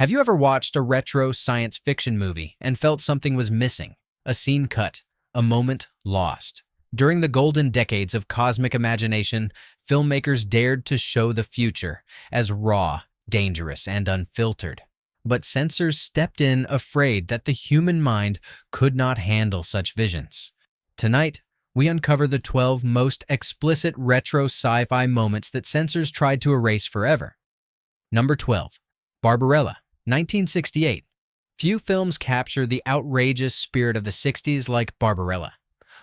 Have you ever watched a retro science fiction movie and felt something was missing? A scene cut, a moment lost. During the golden decades of cosmic imagination, filmmakers dared to show the future as raw, dangerous, and unfiltered. But censors stepped in, afraid that the human mind could not handle such visions. Tonight, we uncover the 12 most explicit retro sci-fi moments that censors tried to erase forever. Number 12. Barbarella, 1968. Few films capture the outrageous spirit of the 60s like Barbarella.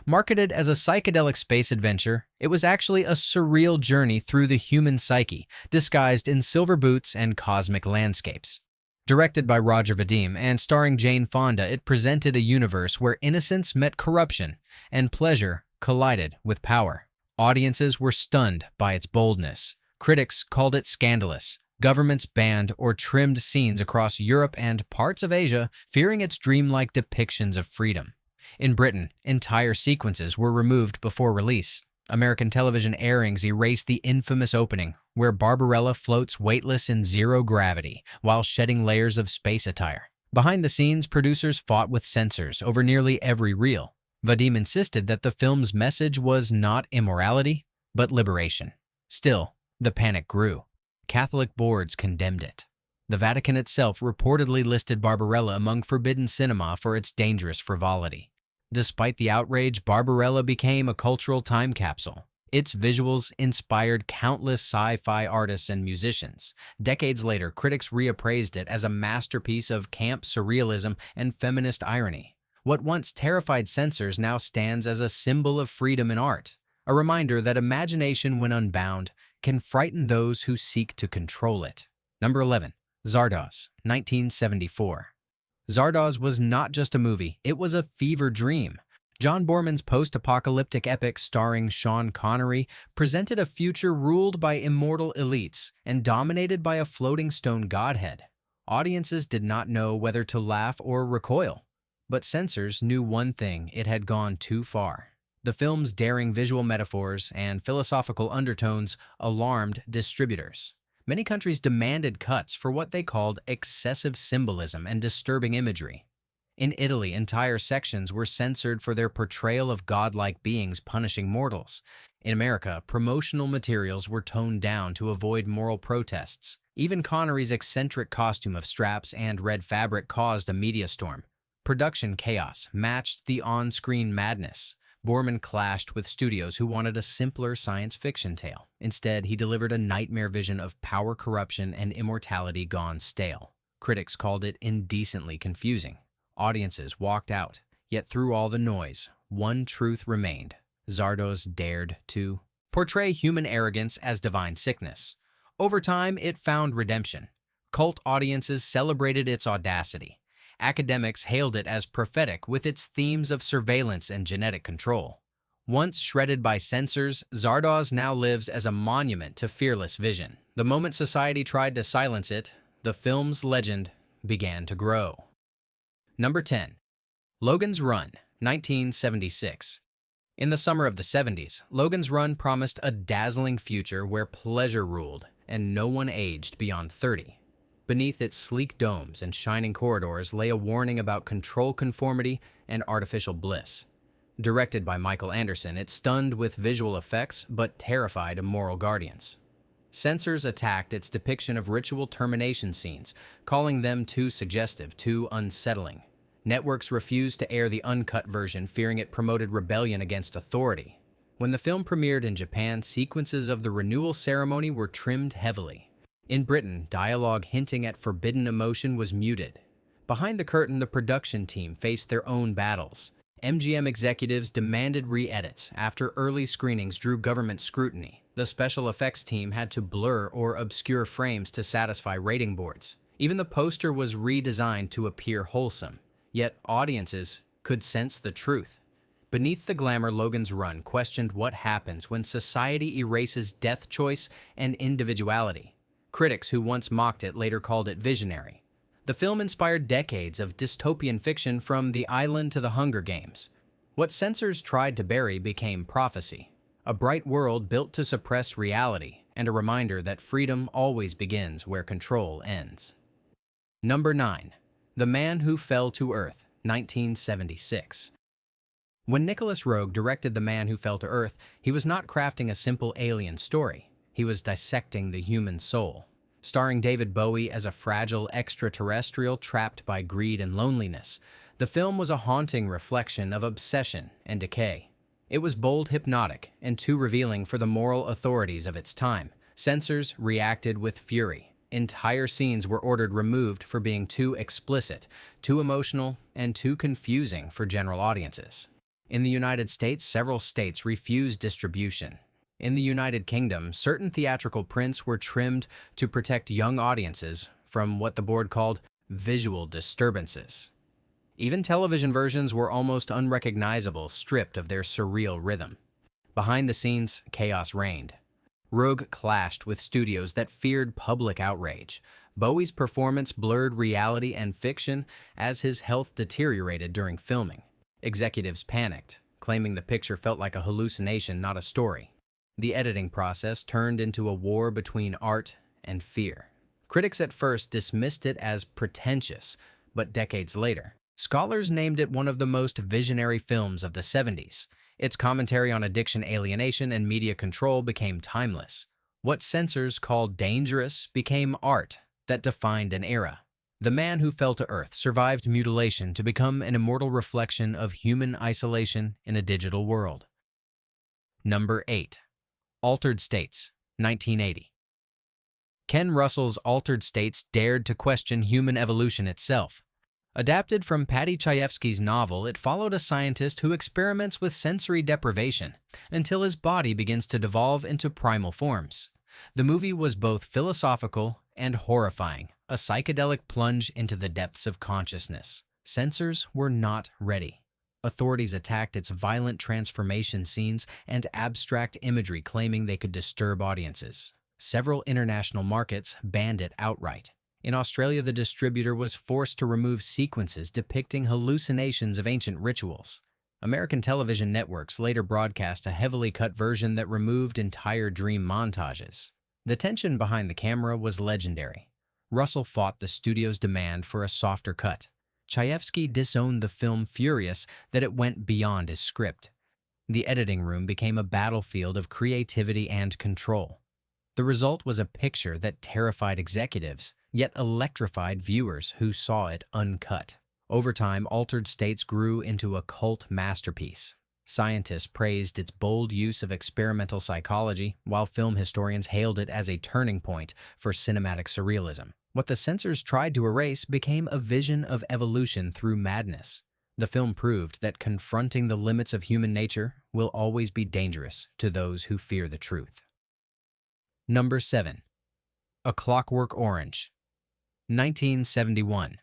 Marketed as a psychedelic space adventure, it was actually a surreal journey through the human psyche, disguised in silver boots and cosmic landscapes. Directed by Roger Vadim and starring Jane Fonda, it presented a universe where innocence met corruption and pleasure collided with power. Audiences were stunned by its boldness. Critics called it scandalous. Governments banned or trimmed scenes across Europe and parts of Asia, fearing its dreamlike depictions of freedom. In Britain, entire sequences were removed before release. American television airings erased the infamous opening, where Barbarella floats weightless in zero gravity while shedding layers of space attire. Behind the scenes, producers fought with censors over nearly every reel. Vadim insisted that the film's message was not immorality, but liberation. Still, the panic grew. Catholic boards condemned it. The Vatican itself reportedly listed Barbarella among forbidden cinema for its dangerous frivolity. Despite the outrage, Barbarella became a cultural time capsule. Its visuals inspired countless sci-fi artists and musicians. Decades later, critics reappraised it as a masterpiece of camp surrealism and feminist irony. What once terrified censors now stands as a symbol of freedom in art, a reminder that imagination, when unbound, can frighten those who seek to control it. Number 11. Zardoz, 1974. Zardoz was not just a movie, it was a fever dream. John Borman's post-apocalyptic epic starring Sean Connery presented a future ruled by immortal elites and dominated by a floating stone godhead. Audiences did not know whether to laugh or recoil, but censors knew one thing: it had gone too far. The film's daring visual metaphors and philosophical undertones alarmed distributors. Many countries demanded cuts for what they called excessive symbolism and disturbing imagery. In Italy, entire sections were censored for their portrayal of godlike beings punishing mortals. In America, promotional materials were toned down to avoid moral protests. Even Connery's eccentric costume of straps and red fabric caused a media storm. Production chaos matched the on-screen madness. Borman clashed with studios who wanted a simpler science fiction tale. Instead, he delivered a nightmare vision of power, corruption, and immortality gone stale. Critics called it indecently confusing. Audiences walked out. Yet through all the noise, one truth remained. Zardoz dared to portray human arrogance as divine sickness. Over time, it found redemption. Cult audiences celebrated its audacity. Academics hailed it as prophetic with its themes of surveillance and genetic control. Once shredded by censors, Zardoz now lives as a monument to fearless vision. The moment society tried to silence it, the film's legend began to grow. Number 10. Logan's Run, 1976. In the summer of the 70s, Logan's Run promised a dazzling future where pleasure ruled and no one aged beyond 30. Beneath its sleek domes and shining corridors lay a warning about control conformity and artificial bliss. Directed by Michael Anderson, it stunned with visual effects but terrified immoral guardians. Censors attacked its depiction of ritual termination scenes, calling them too suggestive, too unsettling. Networks refused to air the uncut version, fearing it promoted rebellion against authority. When the film premiered in Japan, sequences of the renewal ceremony were trimmed heavily. In Britain, dialogue hinting at forbidden emotion was muted. Behind the curtain, the production team faced their own battles. MGM executives demanded re-edits after early screenings drew government scrutiny. The special effects team had to blur or obscure frames to satisfy rating boards. Even the poster was redesigned to appear wholesome. Yet audiences could sense the truth. Beneath the glamour, Logan's Run questioned what happens when society erases death choice and individuality. Critics who once mocked it later called it visionary. The film inspired decades of dystopian fiction from The Island to The Hunger Games. What censors tried to bury became prophecy, a bright world built to suppress reality, and a reminder that freedom always begins where control ends. Number 9. The Man Who Fell to Earth, 1976. When Nicholas Roeg directed The Man Who Fell to Earth, he was not crafting a simple alien story. He was dissecting the human soul. Starring David Bowie as a fragile extraterrestrial trapped by greed and loneliness, the film was a haunting reflection of obsession and decay. It was bold, hypnotic, and too revealing for the moral authorities of its time. Censors reacted with fury. Entire scenes were ordered removed for being too explicit, too emotional, and too confusing for general audiences. In the United States, several states refused distribution. In the United Kingdom, certain theatrical prints were trimmed to protect young audiences from what the board called visual disturbances. Even television versions were almost unrecognizable, stripped of their surreal rhythm. Behind the scenes, chaos reigned. Roeg clashed with studios that feared public outrage. Bowie's performance blurred reality and fiction as his health deteriorated during filming. Executives panicked, claiming the picture felt like a hallucination, not a story. The editing process turned into a war between art and fear. Critics at first dismissed it as pretentious, but decades later, scholars named it one of the most visionary films of the 70s. Its commentary on addiction, alienation, and media control became timeless. What censors called dangerous became art that defined an era. The Man Who Fell to Earth survived mutilation to become an immortal reflection of human isolation in a digital world. Number 8. Altered States, 1980. Ken Russell's Altered States dared to question human evolution itself. Adapted from Paddy Chayefsky's novel, it followed a scientist who experiments with sensory deprivation until his body begins to devolve into primal forms. The movie was both philosophical and horrifying, a psychedelic plunge into the depths of consciousness. Censors were not ready. Authorities attacked its violent transformation scenes and abstract imagery, claiming they could disturb audiences. Several international markets banned it outright. In Australia, the distributor was forced to remove sequences depicting hallucinations of ancient rituals. American television networks later broadcast a heavily cut version that removed entire dream montages. The tension behind the camera was legendary. Russell fought the studio's demand for a softer cut. Chayefsky disowned the film, furious that it went beyond his script. The editing room became a battlefield of creativity and control. The result was a picture that terrified executives, yet electrified viewers who saw it uncut. Over time, Altered States grew into a cult masterpiece. Scientists praised its bold use of experimental psychology, while film historians hailed it as a turning point for cinematic surrealism. What the censors tried to erase became a vision of evolution through madness. The film proved that confronting the limits of human nature will always be dangerous to those who fear the truth. Number 7. A Clockwork Orange, 1971.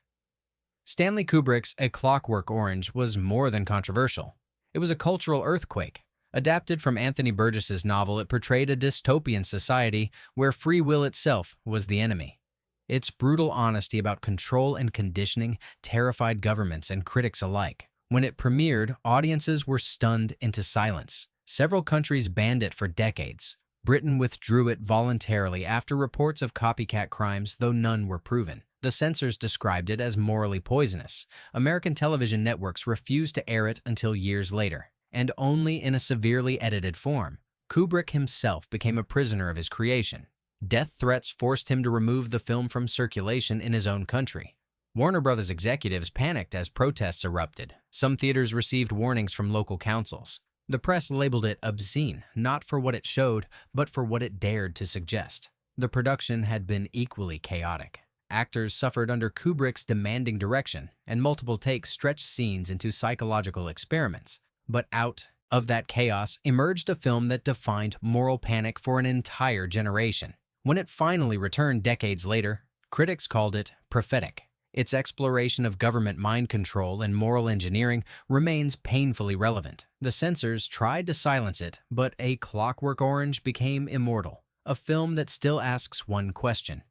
Stanley Kubrick's A Clockwork Orange was more than controversial. It was a cultural earthquake. Adapted from Anthony Burgess's novel, it portrayed a dystopian society where free will itself was the enemy. Its brutal honesty about control and conditioning terrified governments and critics alike. When it premiered, audiences were stunned into silence. Several countries banned it for decades. Britain withdrew it voluntarily after reports of copycat crimes, though none were proven. The censors described it as morally poisonous. American television networks refused to air it until years later, and only in a severely edited form. Kubrick himself became a prisoner of his creation. Death threats forced him to remove the film from circulation in his own country. Warner Brothers executives panicked as protests erupted. Some theaters received warnings from local councils. The press labeled it obscene, not for what it showed, but for what it dared to suggest. The production had been equally chaotic. Actors suffered under Kubrick's demanding direction, and multiple takes stretched scenes into psychological experiments. But out of that chaos emerged a film that defined moral panic for an entire generation. When it finally returned decades later, critics called it prophetic. Its exploration of government mind control and moral engineering remains painfully relevant. The censors tried to silence it, but A Clockwork Orange became immortal, a film that still asks one question: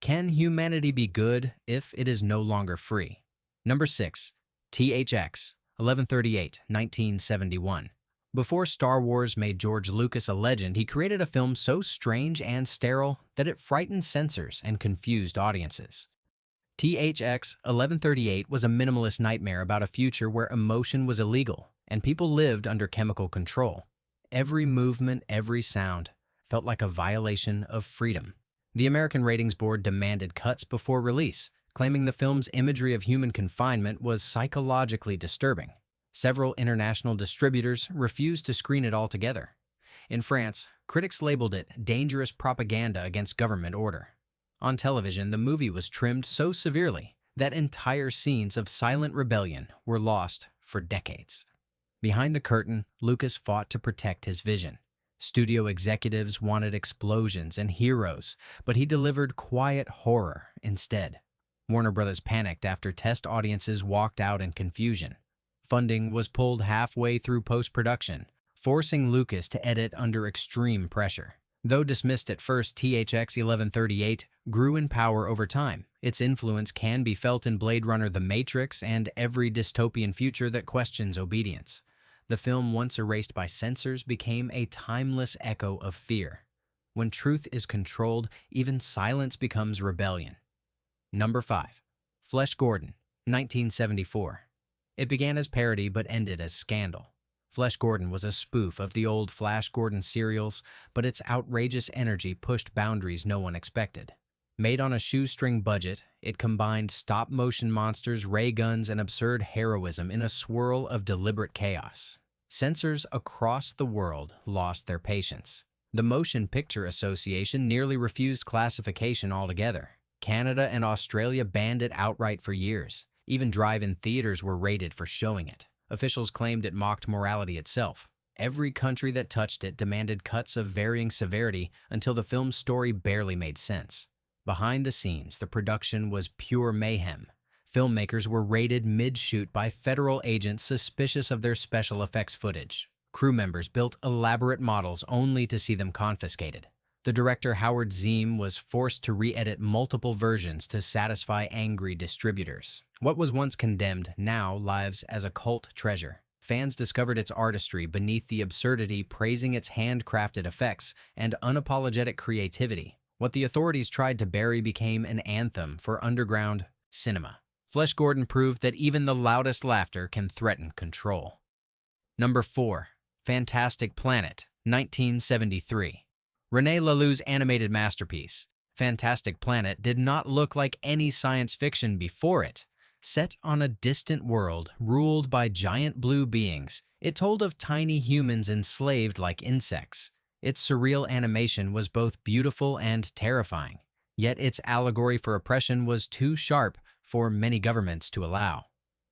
can humanity be good if it is no longer free? Number 6. THX, 1138, 1971. Before Star Wars made George Lucas a legend, he created a film so strange and sterile that it frightened censors and confused audiences. THX 1138 was a minimalist nightmare about a future where emotion was illegal and people lived under chemical control. Every movement, every sound felt like a violation of freedom. The American Ratings Board demanded cuts before release, claiming the film's imagery of human confinement was psychologically disturbing. Several international distributors refused to screen it altogether. In France, critics labeled it dangerous propaganda against government order. On television, the movie was trimmed so severely that entire scenes of silent rebellion were lost for decades. Behind the curtain, Lucas fought to protect his vision. Studio executives wanted explosions and heroes, but he delivered quiet horror instead. Warner Bros. Panicked after test audiences walked out in confusion. Funding was pulled halfway through post-production, forcing Lucas to edit under extreme pressure. Though dismissed at first, THX 1138 grew in power over time. Its influence can be felt in Blade Runner, The Matrix, and every dystopian future that questions obedience. The film, once erased by censors, became a timeless echo of fear. When truth is controlled, even silence becomes rebellion. Number 5. Flesh Gordon, 1974. It began as parody but ended as scandal. Flesh Gordon was a spoof of the old Flash Gordon serials, but its outrageous energy pushed boundaries no one expected. Made on a shoestring budget, it combined stop-motion monsters, ray guns, and absurd heroism in a swirl of deliberate chaos. Censors across the world lost their patience. The Motion Picture Association nearly refused classification altogether. Canada and Australia banned it outright for years. Even drive-in theaters were raided for showing it. Officials claimed it mocked morality itself. Every country that touched it demanded cuts of varying severity until the film's story barely made sense. Behind the scenes, the production was pure mayhem. Filmmakers were raided mid-shoot by federal agents suspicious of their special effects footage. Crew members built elaborate models only to see them confiscated. The director Howard Zeem was forced to re-edit multiple versions to satisfy angry distributors. What was once condemned now lives as a cult treasure. Fans discovered its artistry beneath the absurdity, praising its handcrafted effects and unapologetic creativity. What the authorities tried to bury became an anthem for underground cinema. Flesh Gordon proved that even the loudest laughter can threaten control. Number 4. Fantastic Planet, 1973. René Laloux's animated masterpiece, Fantastic Planet, did not look like any science fiction before it. Set on a distant world ruled by giant blue beings, it told of tiny humans enslaved like insects. Its surreal animation was both beautiful and terrifying, yet its allegory for oppression was too sharp for many governments to allow.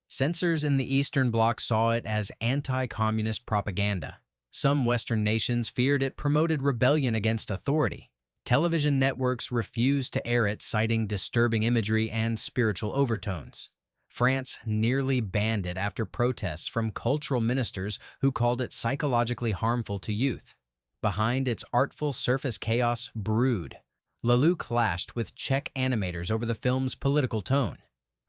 Censors in the Eastern Bloc saw it as anti-communist propaganda. Some Western nations feared it promoted rebellion against authority. Television networks refused to air it, citing disturbing imagery and spiritual overtones. France nearly banned it after protests from cultural ministers who called it psychologically harmful to youth. Behind its artful surface chaos brewed. Lelouch clashed with Czech animators over the film's political tone.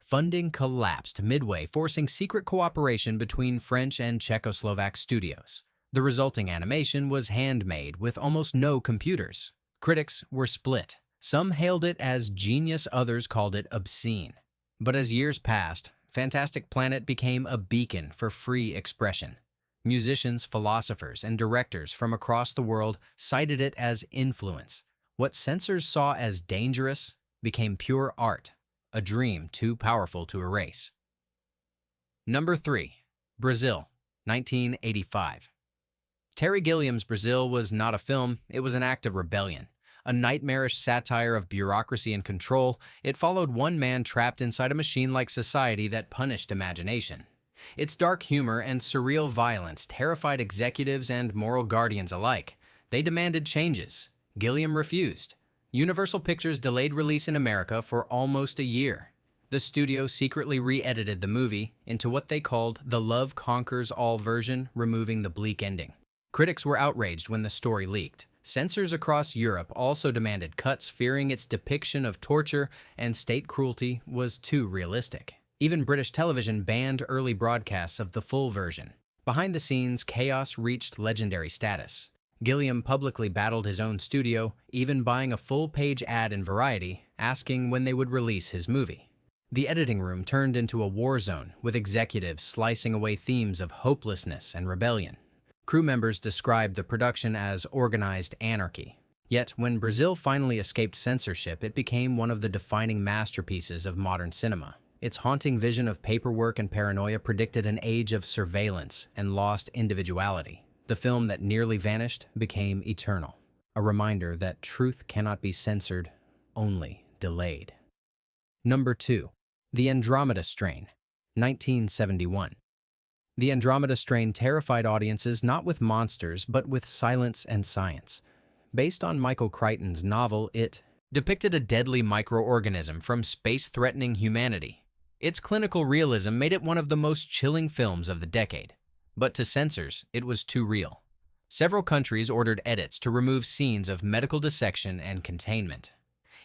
Funding collapsed midway, forcing secret cooperation between French and Czechoslovak studios. The resulting animation was handmade with almost no computers. Critics were split. Some hailed it as genius, others called it obscene. But as years passed, Fantastic Planet became a beacon for free expression. Musicians, philosophers, and directors from across the world cited it as influence. What censors saw as dangerous became pure art, a dream too powerful to erase. Number 3. Brazil, 1985. Terry Gilliam's Brazil was not a film, it was an act of rebellion. A nightmarish satire of bureaucracy and control, it followed one man trapped inside a machine-like society that punished imagination. Its dark humor and surreal violence terrified executives and moral guardians alike. They demanded changes. Gilliam refused. Universal Pictures delayed release in America for almost a year. The studio secretly re-edited the movie into what they called the Love Conquers All version, removing the bleak ending. Critics were outraged when the story leaked. Censors across Europe also demanded cuts, fearing its depiction of torture and state cruelty was too realistic. Even British television banned early broadcasts of the full version. Behind the scenes, chaos reached legendary status. Gilliam publicly battled his own studio, even buying a full-page ad in Variety, asking when they would release his movie. The editing room turned into a war zone, with executives slicing away themes of hopelessness and rebellion. Crew members described the production as organized anarchy. Yet, when Brazil finally escaped censorship, it became one of the defining masterpieces of modern cinema. Its haunting vision of paperwork and paranoia predicted an age of surveillance and lost individuality. The film that nearly vanished became eternal, a reminder that truth cannot be censored, only delayed. Number 2. The Andromeda Strain, 1971. The Andromeda Strain terrified audiences not with monsters, but with silence and science. Based on Michael Crichton's novel, it depicted a deadly microorganism from space threatening humanity. Its clinical realism made it one of the most chilling films of the decade. But to censors, it was too real. Several countries ordered edits to remove scenes of medical dissection and containment.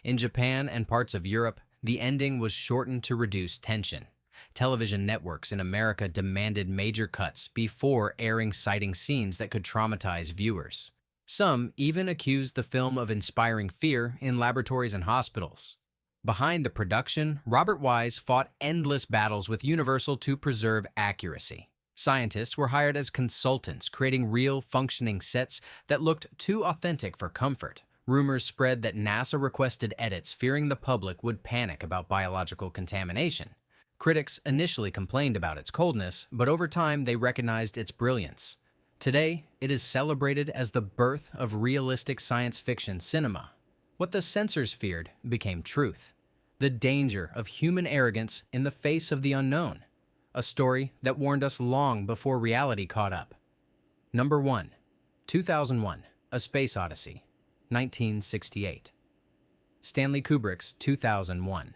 In Japan and parts of Europe, the ending was shortened to reduce tension. Television networks in America demanded major cuts before airing citing scenes that could traumatize viewers. Some even accused the film of inspiring fear in laboratories and hospitals. Behind the production, Robert Wise fought endless battles with Universal to preserve accuracy. Scientists were hired as consultants, creating real, functioning sets that looked too authentic for comfort. Rumors spread that NASA requested edits, fearing the public would panic about biological contamination. Critics initially complained about its coldness, but over time they recognized its brilliance. Today, it is celebrated as the birth of realistic science fiction cinema. What the censors feared became truth. The danger of human arrogance in the face of the unknown. A story that warned us long before reality caught up. Number 1. 2001, A Space Odyssey, 1968. Stanley Kubrick's 2001.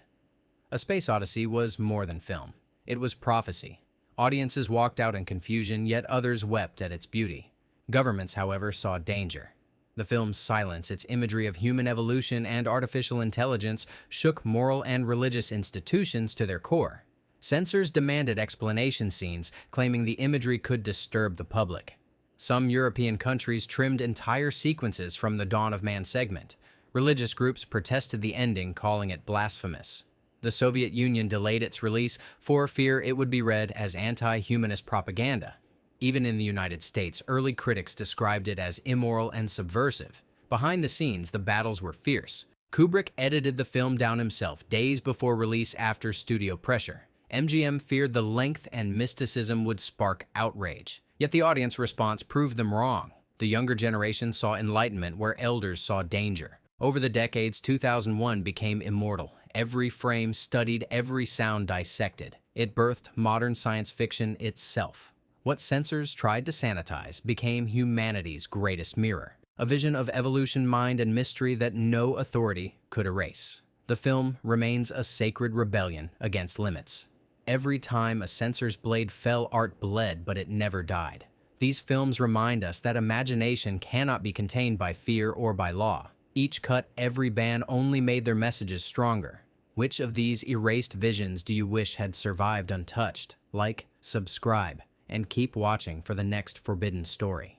A Space Odyssey was more than film. It was prophecy. Audiences walked out in confusion, yet others wept at its beauty. Governments, however, saw danger. The film's silence, its imagery of human evolution and artificial intelligence, shook moral and religious institutions to their core. Censors demanded explanation scenes, claiming the imagery could disturb the public. Some European countries trimmed entire sequences from the Dawn of Man segment. Religious groups protested the ending, calling it blasphemous. The Soviet Union delayed its release for fear it would be read as anti-humanist propaganda. Even in the United States, early critics described it as immoral and subversive. Behind the scenes, the battles were fierce. Kubrick edited the film down himself days before release after studio pressure. MGM feared the length and mysticism would spark outrage. Yet the audience response proved them wrong. The younger generation saw enlightenment where elders saw danger. Over the decades, 2001 became immortal. Every frame studied, every sound dissected. It birthed modern science fiction itself. What censors tried to sanitize became humanity's greatest mirror, a vision of evolution, mind, and mystery that no authority could erase. The film remains a sacred rebellion against limits. Every time a censor's blade fell, art bled, but it never died. These films remind us that imagination cannot be contained by fear or by law. Each cut, every ban only made their messages stronger. Which of these erased visions do you wish had survived untouched? Like, subscribe, and keep watching for the next forbidden story.